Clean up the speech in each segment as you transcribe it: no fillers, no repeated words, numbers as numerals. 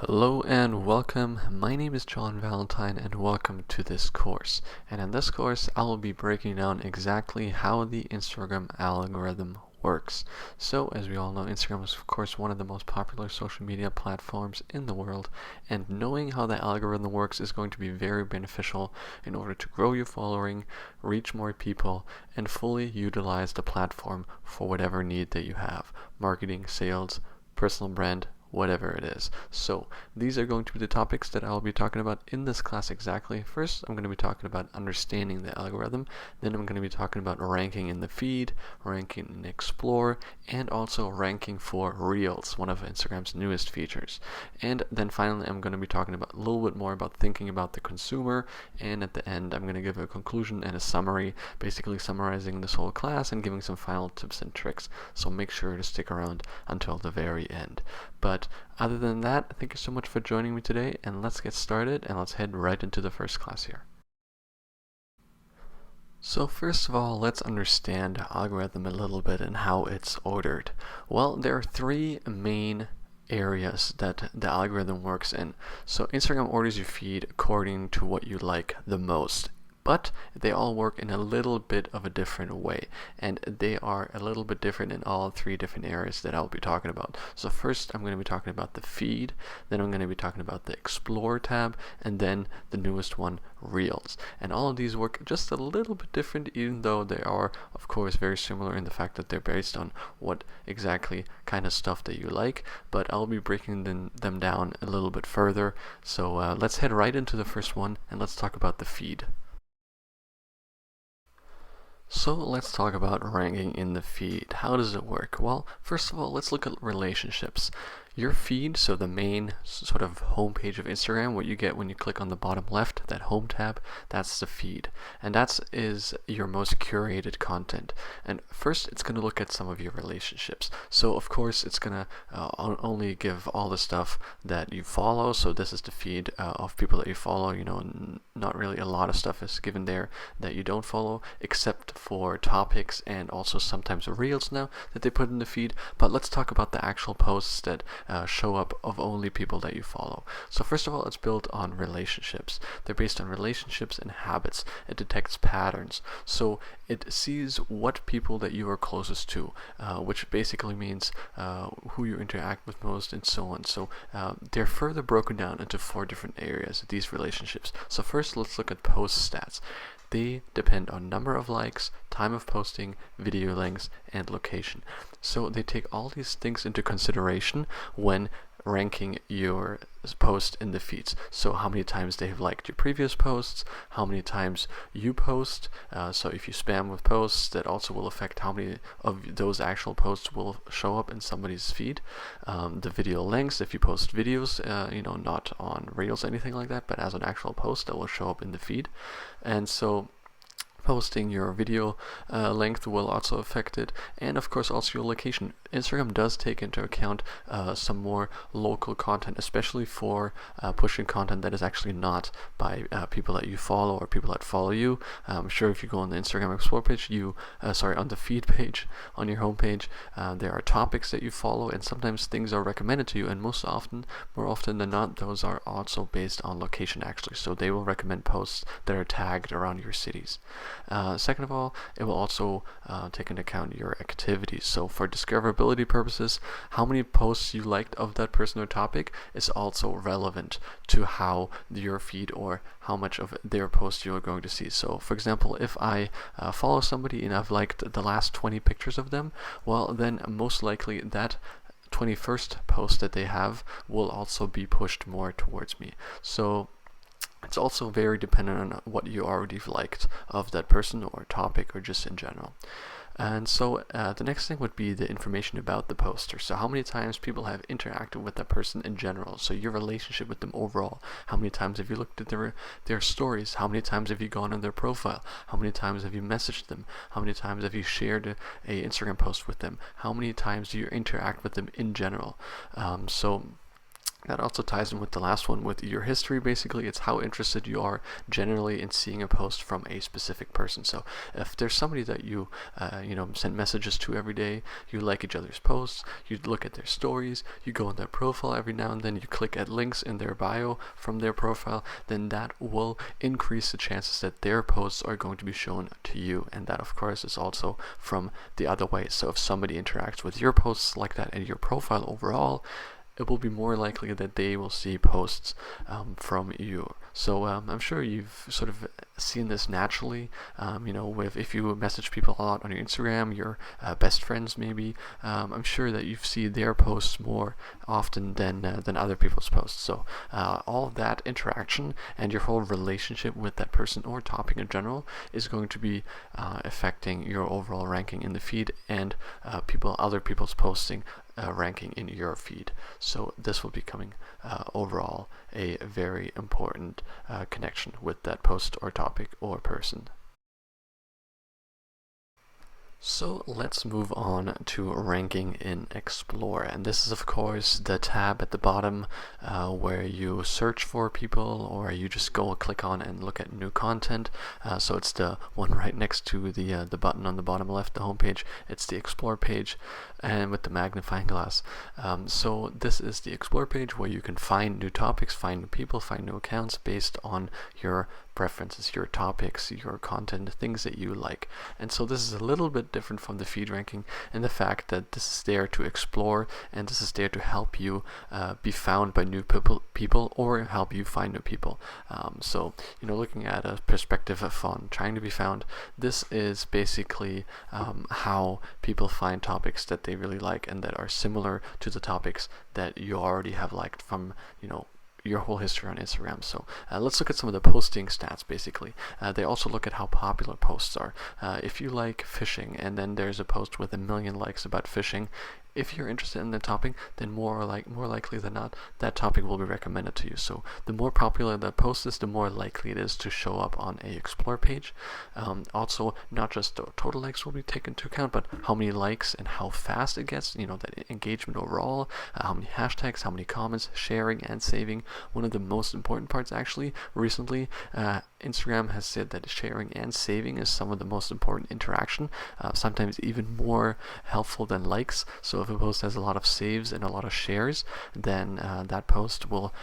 Hello and welcome. My name is John Valentine and welcome to this course. And in this course, I will be breaking down exactly how the Instagram algorithm works. So, as we all know, Instagram is of course one of the most popular social media platforms in the world, and knowing how the algorithm works is going to be very beneficial in order to grow your following, reach more people, and fully utilize the platform for whatever need that you have: marketing, sales, personal brand, whatever it is. So these are going to be the topics that I'll be talking about in this class exactly. First, I'm going to be talking about understanding the algorithm. Then I'm going to be talking about ranking in the feed, ranking in Explore, and also ranking for Reels, one of Instagram's newest features. And then finally, I'm going to be talking about a little bit more about thinking about the consumer. And at the end, I'm going to give a conclusion and a summary, basically summarizing this whole class and giving some final tips and tricks. So make sure to stick around until the very end. But other than that, thank you so much for joining me today, and let's get started and let's head right into the first class here. So first of all, let's understand the algorithm a little bit and how it's ordered. Well, there are three main areas that the algorithm works in. So Instagram orders your feed according to what you like the most, but they all work in a little bit of a different way, and they are a little bit different in all three different areas that I'll be talking about. So first, I'm going to be talking about the feed, then I'm going to be talking about the Explore tab, and then the newest one, Reels. And all of these work just a little bit different, even though they are of course very similar in the fact that they're based on what exactly kind of stuff that you like, but I'll be breaking them down a little bit further. So let's head right into the first one and let's talk about the feed. So let's talk about ranking in the feed. How does it work? Well, first of all, let's look at relationships. Your feed, so the main sort of homepage of Instagram, what you get when you click on the bottom left, that home tab, that's the feed. And that is your most curated content. And first, it's going to look at some of your relationships. So of course, it's going to only give all the stuff that you follow. So this is the feed of people that you follow. You know, not really a lot of stuff is given there that you don't follow, except for topics and also sometimes reels now that they put in the feed. But let's talk about the actual posts that show up of only people that you follow. So first of all, it's built on relationships. They're based on relationships and habits. It detects patterns. So it sees what people that you are closest to, which basically means who you interact with most and so on. So they're further broken down into four different areas, these relationships. So first, let's look at post stats. They depend on number of likes, time of posting, video lengths, and location. So they take all these things into consideration when ranking your post in the feeds. So how many times they have liked your previous posts, how many times you post. So if you spam with posts, that also will affect how many of those actual posts will show up in somebody's feed. The video lengths, if you post videos, not on Reels, anything like that, but as an actual post that will show up in the feed. And so posting your video length will also affect it, and of course also your location. Instagram does take into account some more local content, especially for pushing content that is actually not by people that you follow or people that follow you. I'm sure if you go on the Instagram Explore page, on the feed page on your homepage, there are topics that you follow, and sometimes things are recommended to you, and more often than not, those are also based on location actually. So they will recommend posts that are tagged around your cities. Second of all, it will also take into account your activities. So for discoverability purposes, how many posts you liked of that person or topic is also relevant to how your feed or how much of their post you are going to see. So for example, if I follow somebody and I've liked the last 20 pictures of them, well then most likely that 21st post that they have will also be pushed more towards me. So it's also very dependent on what you already liked of that person or topic or just in general. And so the next thing would be the information about the poster. So how many times people have interacted with that person in general. So your relationship with them overall. How many times have you looked at their stories? How many times have you gone on their profile? How many times have you messaged them? How many times have you shared a Instagram post with them? How many times do you interact with them in general? So That also ties in with the last one with your history. Basically, it's how interested you are generally in seeing a post from a specific person. So if there's somebody that you send messages to every day, you like each other's posts, you look at their stories, you go on their profile every now and then, you click at links in their bio from their profile, then that will increase the chances that their posts are going to be shown to you. And that, of course, is also from the other way. So if somebody interacts with your posts like that and your profile overall, it will be more likely that they will see posts from you. So I'm sure you've sort of seen this naturally, if you message people a lot on your Instagram, your best friends maybe, I'm sure that you see their posts more often than other people's posts. So all of that interaction and your whole relationship with that person or topic in general is going to be affecting your overall ranking in the feed and other people's posting ranking in your feed. So this will be coming overall a very important connection with that post or topic or person. So let's move on to ranking in Explore, and this is of course the tab at the bottom where you search for people, or you just go click on and look at new content. So it's the one right next to the button on the bottom left, the home page. It's the Explore page, and with the magnifying glass. So this is the Explore page where you can find new topics, find new people, find new accounts based on your preferences, your topics, your content, things that you like. And so this is a little bit different from the feed ranking in the fact that this is there to explore, and this is there to help you be found by new people or help you find new people. So looking at a perspective on trying to be found, this is basically how people find topics that they really like and that are similar to the topics that you already have liked from your whole history on Instagram. So let's look at some of the posting stats. Basically, they also look at how popular posts are. If you like fishing and then there's a post with 1 million likes about fishing, if you're interested in the topic, then more likely than not, that topic will be recommended to you. So the more popular the post is, the more likely it is to show up on a Explore page. Also, not just the total likes will be taken into account, but how many likes and how fast it gets, that engagement overall, how many hashtags, how many comments, sharing and saving. One of the most important parts, actually, recently, Instagram has said that sharing and saving is some of the most important interaction, sometimes even more helpful than likes. So if a post has a lot of saves and a lot of shares, then that post will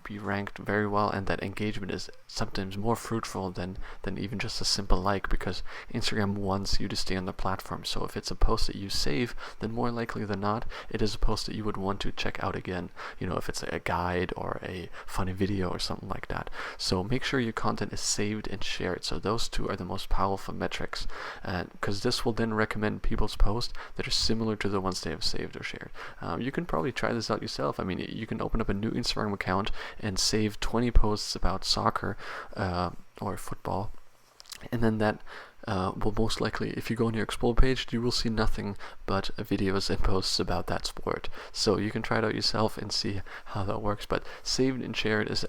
be ranked very well, and that engagement is sometimes more fruitful than even just a simple like, because Instagram wants you to stay on the platform. So if it's a post that you save, then more likely than not, it is a post that you would want to check out again, if it's a guide or a funny video or something like that. So make sure your content is saved and shared. So those two are the most powerful metrics, because this will then recommend people's posts that are similar to the ones they have saved or shared. You can probably try this out yourself. I mean, you can open up a new Instagram account and save 20 posts about soccer or football, and then that will most likely, if you go on your Explore page, you will see nothing but videos and posts about that sport. So you can try it out yourself and see how that works. But saved and shared is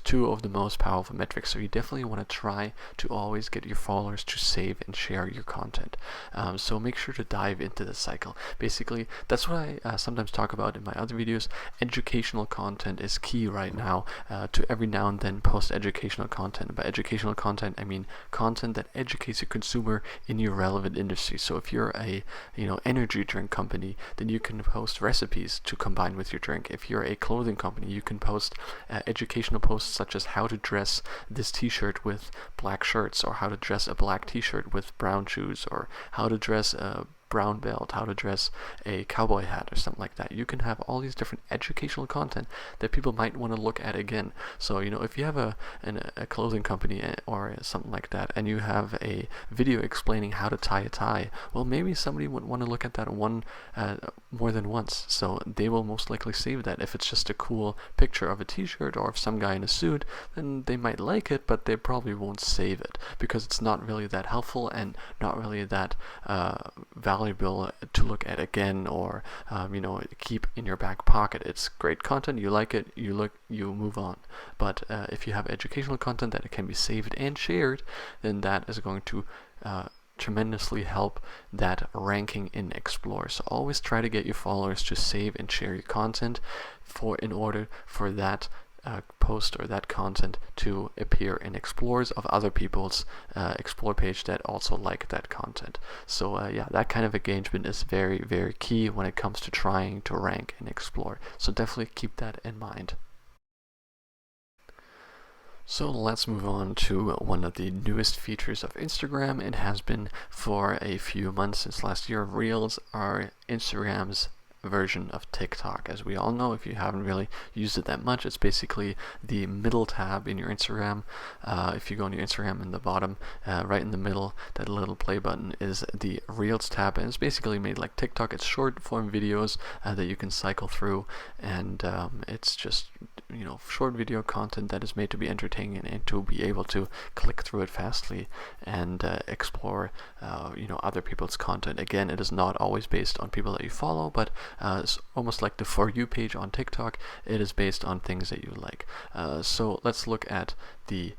two of the most powerful metrics. So you definitely want to try to always get your followers to save and share your content. So make sure to dive into this cycle. Basically, that's what I sometimes talk about in my other videos. Educational content is key right now. To every now and then post educational content. By educational content, I mean content that educates your consumer in your relevant industry. So if you're a energy drink company, then you can post recipes to combine with your drink. If you're a clothing company, you can post educational posts such as how to dress this t-shirt with black shirts, or how to dress a black t-shirt with brown shoes, or how to dress a brown belt, how to dress a cowboy hat, or something like that. You can have all these different educational content that people might want to look at again. So if you have a clothing company or something like that, and you have a video explaining how to tie a tie, well, maybe somebody would want to look at that one more than once. So they will most likely save that. If it's just a cool picture of a t-shirt or of some guy in a suit, then they might like it, but they probably won't save it because it's not really that helpful and not really that valuable to look at again, or keep in your back pocket. It's great content, you like it, you move on. But if you have educational content that can be saved and shared, then that is going to tremendously help that ranking in Explore. So always try to get your followers to save and share your content in order for that post or that content to appear in Explores of other people's Explore page that also like that content. So yeah, that kind of engagement is very, very key when it comes to trying to rank in Explore. So definitely keep that in mind. So let's move on to one of the newest features of Instagram. It has been for a few months since last year. Reels are Instagram's version of TikTok. As we all know, if you haven't really used it that much, it's basically the middle tab in your Instagram. If you go on your Instagram in the bottom, right in the middle, that little play button is the Reels tab, and it's basically made like TikTok. It's short form videos that you can cycle through, and it's just short video content that is made to be entertaining and to be able to click through it fastly and explore other people's content. Again, it is not always based on people that you follow, but it's almost like the For You page on TikTok. It is based on things that you like. So let's look at the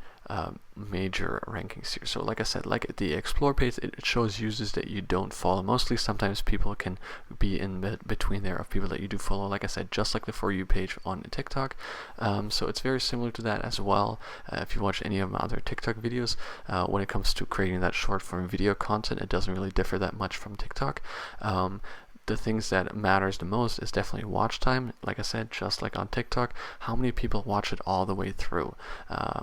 major rankings here. So like I said, like the Explore page, it shows users that you don't follow. Mostly sometimes people can be in between there of people that you do follow, like I said, just like the For You page on TikTok. So it's very similar to that as well. If you watch any of my other TikTok videos, when it comes to creating that short form video content, it doesn't really differ that much from TikTok. The things that matters the most is definitely watch time. Like I said, just like on TikTok, how many people watch it all the way through.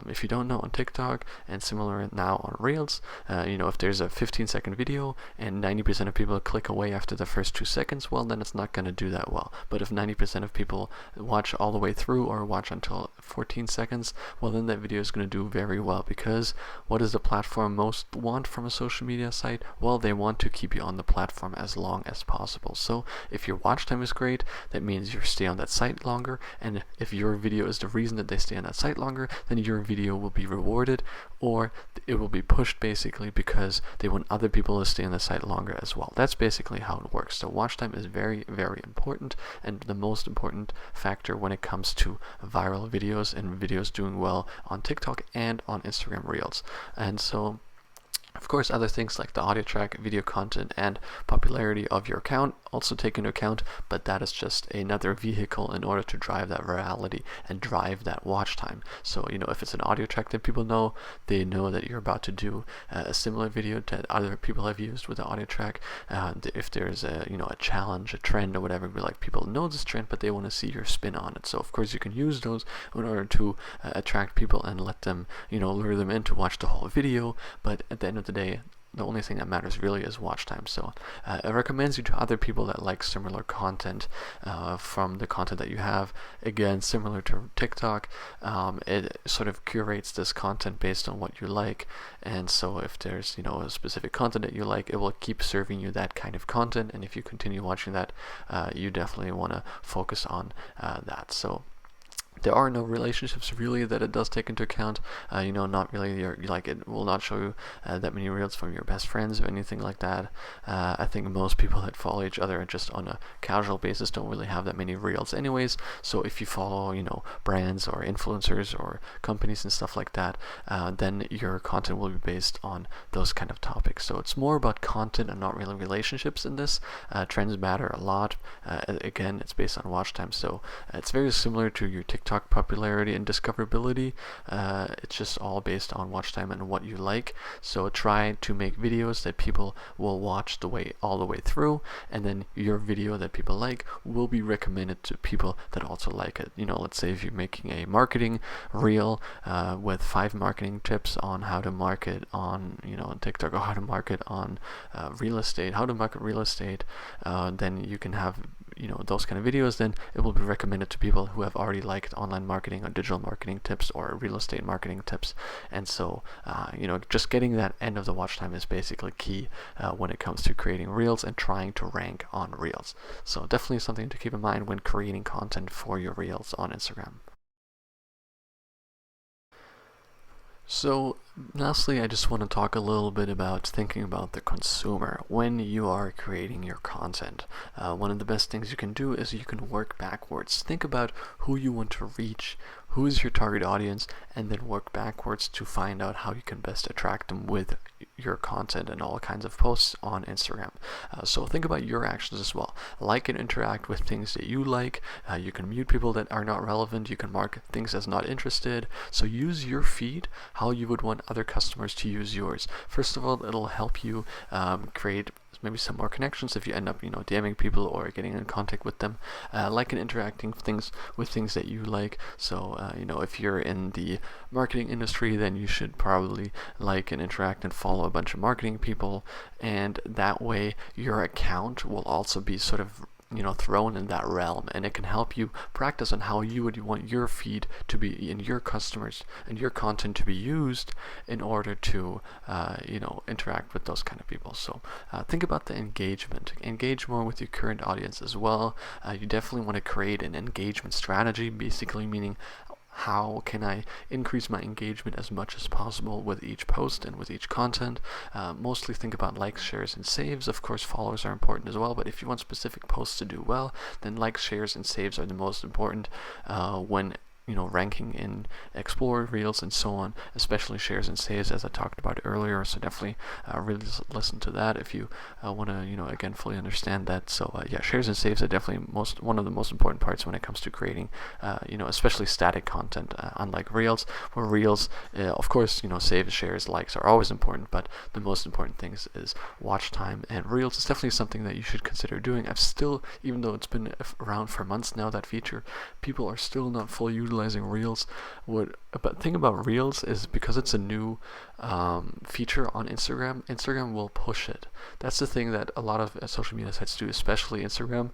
If you don't know, on TikTok, and similar now on Reels, if there's a 15-second video and 90% of people click away after the first 2 seconds, well, then it's not going to do that well. But if 90% of people watch all the way through or watch until 14 seconds, well, then that video is going to do very well, because what does the platform most want from a social media site? Well, they want to keep you on the platform as long as possible. So if your watch time is great, that means you stay on that site longer, and if your video is the reason that they stay on that site longer, then your video will be rewarded, or it will be pushed basically because they want other people to stay on the site longer as well. That's basically how it works. So watch time is very, very important, and the most important factor when it comes to viral videos and videos doing well on TikTok and on Instagram Reels. And so of course, other things like the audio track, video content, and popularity of your account also take into account, but that is just another vehicle in order to drive that virality and drive that watch time. So, if it's an audio track that people know, they know that you're about to do a similar video that other people have used with the audio track. If there's a challenge, a trend, or whatever, like people know this trend, but they want to see your spin on it. So, of course, you can use those in order to attract people and let them, lure them in to watch the whole video. But at the end of the day, the only thing that matters really is watch time. So it recommends you to other people that like similar content from the content that you have. Again, similar to TikTok, it sort of curates this content based on what you like. And so if there's a specific content that you like, it will keep serving you that kind of content. And if you continue watching that, you definitely want to focus on that. So there are no relationships really that it does take into account. Not really. It will not show you that many reels from your best friends or anything like that. I think most people that follow each other just on a casual basis don't really have that many reels anyways. So if you follow, brands or influencers or companies and stuff like that, then your content will be based on those kind of topics. So it's more about content and not really relationships in this. Trends matter a lot. Again, it's based on watch time. So it's very similar to your TikTok popularity and discoverability. It's just all based on watch time and what you like. So try to make videos that people will watch all the way through, and then your video that people like will be recommended to people that also like it. Let's say if you're making a marketing reel with 5 marketing tips on how to market on TikTok, or how to market on real estate, then you can have those kind of videos. Then it will be recommended to people who have already liked online marketing or digital marketing tips or real estate marketing tips. And so just getting that end of the watch time is basically key when it comes to creating reels and trying to rank on reels. So definitely something to keep in mind when creating content for your reels on Instagram. So lastly, I just want to talk a little bit about thinking about the consumer when you are creating your content. One of the best things you can do is you can work backwards. Think about who you want to reach, who is your target audience, and then work backwards to find out how you can best attract them with your content and all kinds of posts on Instagram. So think about your actions as well. Like and interact with things that you like. You can mute people that are not relevant. You can mark things as not interested. So use your feed how you would want other customers to use yours. First of all, it'll help you create maybe some more connections if you end up DMing people or getting in contact with them. Like and interacting with things that you like. So if you're in the marketing industry, then you should probably like and interact and follow a bunch of marketing people, and that way your account will also be sort of thrown in that realm, and it can help you practice on how you would want your feed to be in your customers and your content to be used in order to interact with those kind of people. So think about the engagement. Engage more with your current audience as well. You definitely want to create an engagement strategy, basically meaning how can I increase my engagement as much as possible with each post and with each content. Mostly think about likes, shares, and saves. Of course, followers are important as well, but if you want specific posts to do well, then likes, shares, and saves are the most important when ranking in Explore, Reels, and so on, especially shares and saves, as I talked about earlier. So definitely really listen to that if you want to, again, fully understand that. So shares and saves are definitely one of the most important parts when it comes to creating, especially static content. Unlike Reels, where Reels, of course, saves, shares, likes are always important, but the most important things is watch time. And Reels is definitely something that you should consider doing. Even though it's been around for months now, that feature, people are still not fully utilizing Reels. But thing about Reels is because it's a new feature on Instagram will push it. That's the thing that a lot of social media sites do, especially Instagram.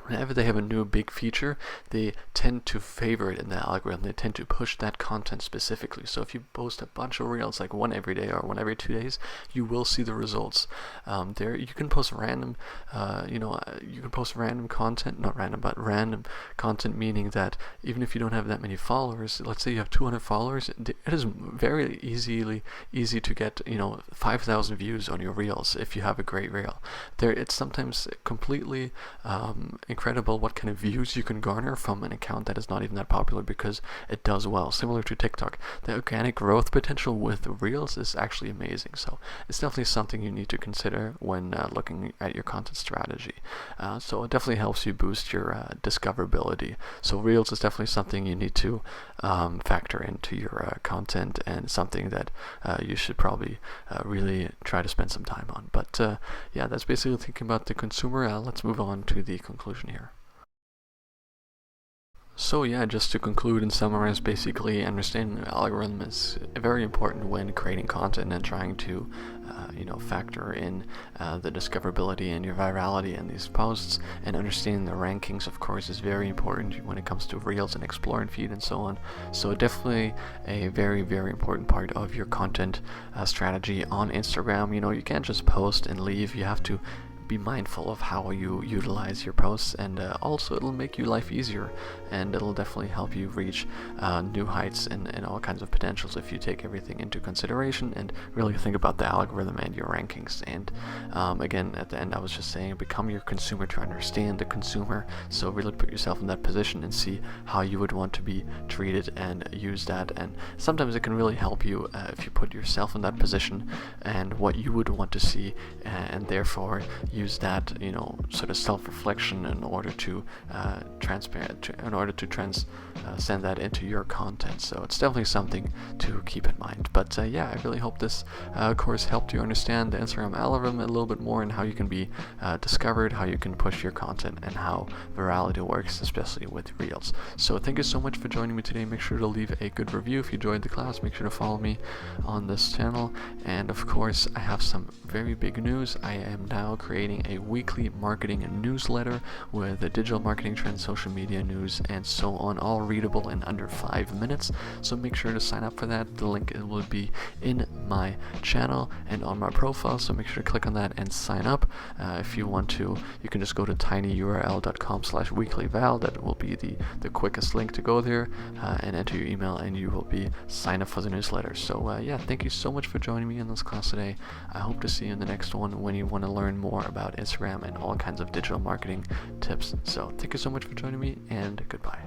Whenever they have a new big feature, they tend to favor it in the algorithm. They tend to push that content specifically. So if you post a bunch of Reels, like one every day or one every 2 days, you will see the results. There, you can post random, you can post random content, not random, but random content, meaning that even if you don't have that many followers, let's say you have 200 followers, it is very easy to get 5,000 views on your Reels if you have a great Reel. It's sometimes completely incredible what kind of views you can garner from an account that is not even that popular because it does well. Similar to TikTok, the organic growth potential with Reels is actually amazing. So it's definitely something you need to consider when looking at your content strategy. So it definitely helps you boost your discoverability. So Reels is definitely something you need to factor into your content, and something that you should probably really try to spend some time on. But that's basically thinking about the consumer. Let's move on to the conclusion here. So just to conclude and summarize, basically understanding the algorithm is very important when creating content and trying to factor in the discoverability and your virality in these posts, and understanding the rankings, of course, is very important when it comes to Reels and Explore and Feed and so on. So definitely a very, very important part of your content strategy on Instagram. You can't just post and leave. You have to be mindful of how you utilize your posts, and also it'll make your life easier, and it'll definitely help you reach new heights and all kinds of potentials if you take everything into consideration and really think about the algorithm and your rankings. And again, at the end, I was just saying, become your consumer to understand the consumer. So really put yourself in that position and see how you would want to be treated and use that. And sometimes it can really help you if you put yourself in that position and what you would want to see, and therefore use that sort of self-reflection in order to send that into your content. So it's definitely something to keep in mind. But I really hope this course helped you understand the Instagram algorithm a little bit more, and how you can be discovered, how you can push your content, and how virality works, especially with Reels. So thank you so much for joining me today. Make sure to leave a good review if you enjoyed the class. Make sure to follow me on this channel, and of course I have some very big news. I am now creating a weekly marketing newsletter with the digital marketing trends, social media news, and so on, all readable in under 5 minutes. So make sure to sign up for that. The link will be in my channel and on my profile, so make sure to click on that and sign up. If you want to, you can just go to tinyurl.com/weeklyval. That will be the quickest link to go there, and enter your email, and you will be signed up for the newsletter. So thank you so much for joining me in this class today. I hope to see you in the next one when you want to learn more about Instagram and all kinds of digital marketing tips. So thank you so much for joining me, and goodbye.